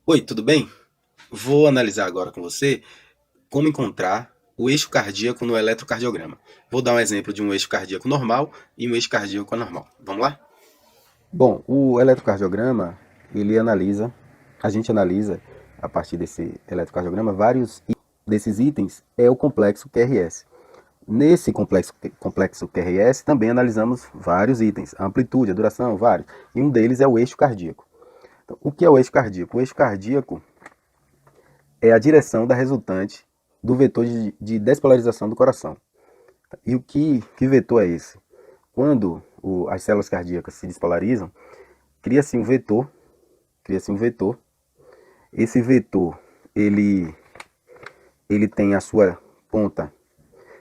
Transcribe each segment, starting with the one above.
Oi, tudo bem? Vou analisar agora com você como encontrar o eixo cardíaco no eletrocardiograma. Vou dar um exemplo de um eixo cardíaco normal e um eixo cardíaco anormal. Vamos lá? Bom, o eletrocardiograma, a gente analisa a partir desse eletrocardiograma desses itens é o complexo QRS. Nesse complexo QRS também analisamos vários itens, a amplitude, a duração, vários, e um deles é o eixo cardíaco. Então, o que é o eixo cardíaco? O eixo cardíaco é a direção da resultante do vetor de despolarização do coração. E que vetor é esse? Quando as células cardíacas se despolarizam, cria-se um vetor, cria-se um vetor. Esse vetor, ele, ele tem a sua ponta,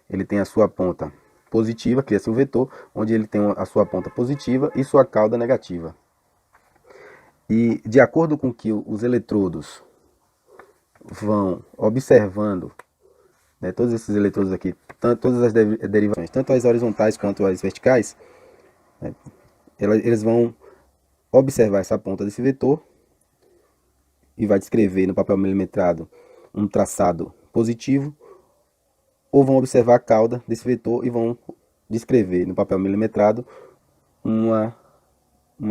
ele tem a sua ponta positiva, cria-se um vetor, onde ele tem a sua ponta positiva e sua cauda negativa. E de acordo com que os eletrodos vão observando, né, todos esses eletrodos aqui, todas as derivações, tanto as horizontais quanto as verticais, né, eles vão observar essa ponta desse vetor e vai descrever no papel milimetrado um traçado positivo, ou vão observar a cauda desse vetor e vão descrever no papel milimetrado uma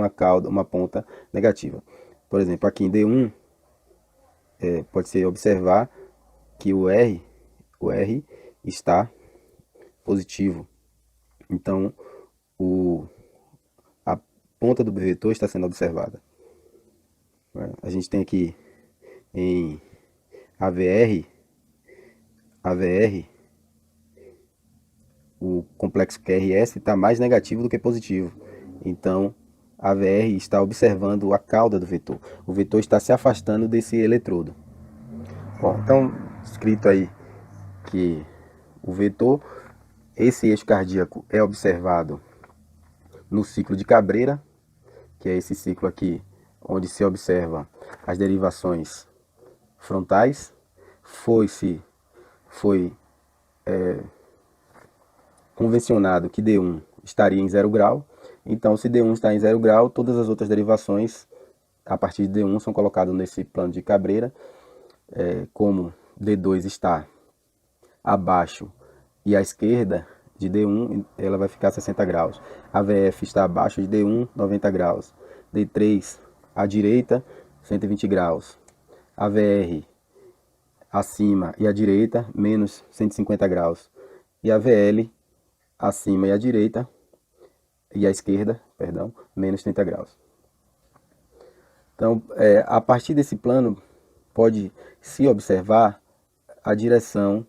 cauda, uma ponta negativa. Por exemplo, aqui em D1, pode-se observar que o R está positivo. Então, a ponta do vetor está sendo observada. A gente tem aqui em AVR, o complexo QRS está mais negativo do que positivo. Então, a AVR está observando a cauda do vetor. O vetor está se afastando desse eletrodo. Bom, então, escrito aí que o vetor, esse eixo cardíaco é observado no ciclo de Cabrera, que é esse ciclo aqui, onde se observa as derivações frontais. Foi convencionado que D1 estaria em 0 grau. Então, se D1 está em 0 grau, todas as outras derivações a partir de D1 são colocadas nesse plano de Cabrera. Como D2 está abaixo e à esquerda de D1, ela vai ficar 60 graus. A VF está abaixo de D1, 90 graus. D3 à direita, 120 graus. A VR acima e à direita, menos 150 graus. E a VL acima e à direita, e à esquerda, perdão, menos 30 graus. Então, a partir desse plano, pode se observar a direção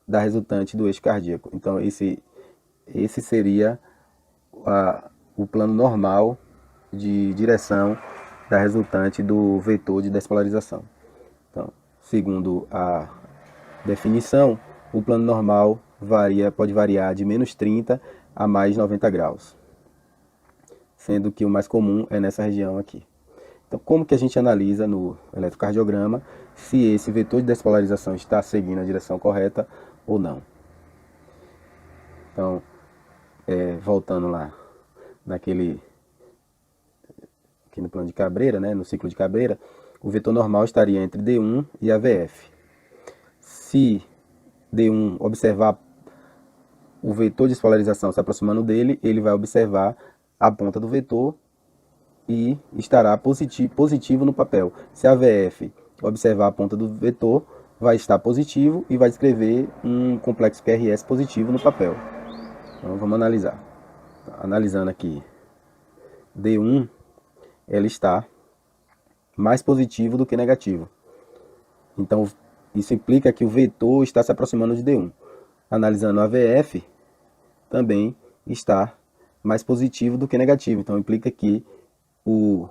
da resultante do eixo cardíaco. Então, esse seria o plano normal de direção da resultante do vetor de despolarização. Então, segundo a definição, o plano normal pode variar de menos 30 a mais 90 graus, sendo que o mais comum é nessa região aqui. Então, como que a gente analisa no eletrocardiograma se esse vetor de despolarização está seguindo a direção correta ou não? Então, voltando lá aqui no plano de Cabrera, né, no ciclo de Cabrera, o vetor normal estaria entre D1 e AVF. Se D1 observar o vetor de despolarização se aproximando dele, ele vai observar a ponta do vetor e estará positivo no papel. Se a VF observar a ponta do vetor, vai estar positivo e vai descrever um complexo QRS positivo no papel. Então vamos analisar. Analisando aqui, D1, ela está mais positivo do que negativo. Então isso implica que o vetor está se aproximando de D1. Analisando a VF, também está mais positivo do que negativo. Então implica que o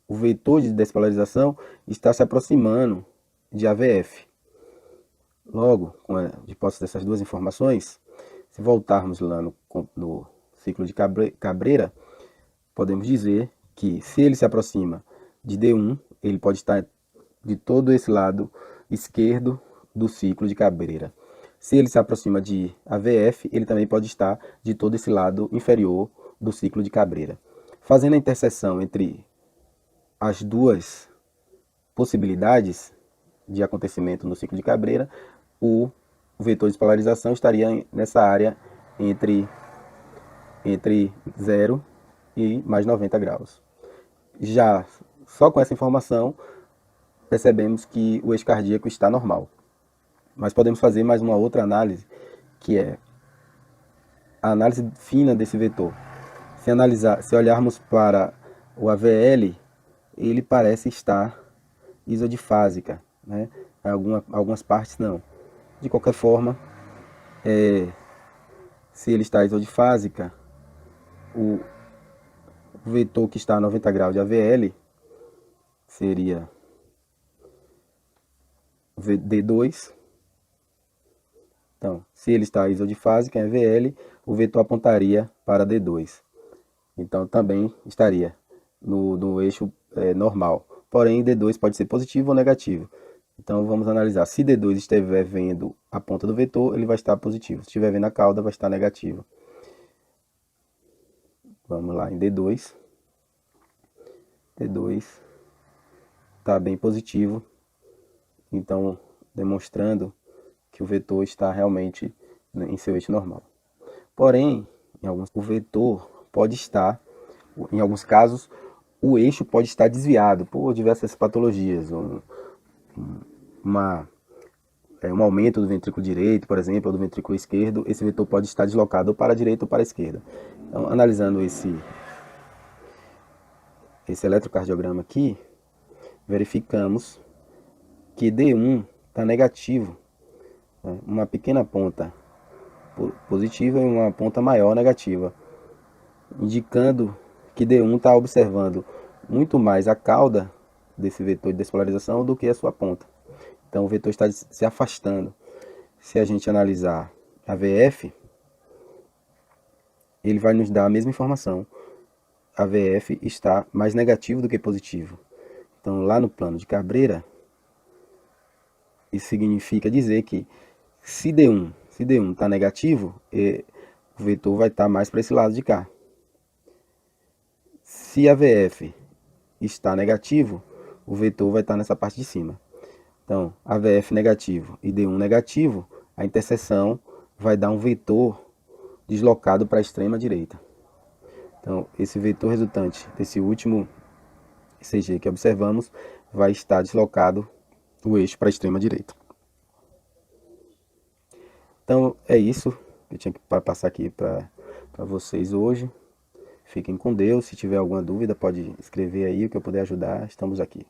vetor de despolarização está se aproximando de AVF. Logo, de posse dessas duas informações, se voltarmos lá no ciclo de Cabrera, podemos dizer que se ele se aproxima de D1, ele pode estar de todo esse lado esquerdo do ciclo de Cabrera. Se ele se aproxima de AVF, ele também pode estar de todo esse lado inferior do ciclo de Cabrera. Fazendo a interseção entre as duas possibilidades de acontecimento no ciclo de Cabrera, o vetor de polarização estaria nessa área entre 0 e mais 90 graus. Já só com essa informação, percebemos que o eixo cardíaco está normal. Mas podemos fazer mais uma outra análise, que é a análise fina desse vetor. Se olharmos para o AVL, ele parece estar isodifásica, né? Algumas partes não. De qualquer forma, se ele está isodifásica, o vetor que está a 90 graus de AVL seria D2. Então, se ele está isodifásico em AVL, o vetor apontaria para D2. Então, também estaria no eixo normal. Porém, D2 pode ser positivo ou negativo. Então, vamos analisar. Se D2 estiver vendo a ponta do vetor, ele vai estar positivo. Se estiver vendo a cauda, vai estar negativo. Vamos lá, em D2. D2 está bem positivo. Então, demonstrando que o vetor está realmente em seu eixo normal. Porém, o vetor pode estar, em alguns casos, o eixo pode estar desviado por diversas patologias. Um aumento do ventrículo direito, por exemplo, ou do ventrículo esquerdo, esse vetor pode estar deslocado ou para a direita ou para a esquerda. Então, analisando esse eletrocardiograma aqui, verificamos que D1 está negativo, né? Uma pequena ponta positiva e uma ponta maior negativa, indicando que D1 está observando muito mais a cauda desse vetor de despolarização do que a sua ponta. Então o vetor está se afastando. Se a gente analisar a VF, ele vai nos dar a mesma informação. A VF está mais negativo do que positivo. Então lá no plano de Cabrera, isso significa dizer que se D1 está negativo, o vetor vai estar mais para esse lado de cá. Se a VF está negativo, o vetor vai estar nessa parte de cima. Então, AVF negativo e D1 negativo, a interseção vai dar um vetor deslocado para a extrema direita. Então, esse vetor resultante desse último ECG que observamos vai estar deslocado o eixo para a extrema direita. Então, é isso que eu tinha que passar aqui para vocês hoje. Fiquem com Deus. Se tiver alguma dúvida, pode escrever aí, o que eu puder ajudar, estamos aqui.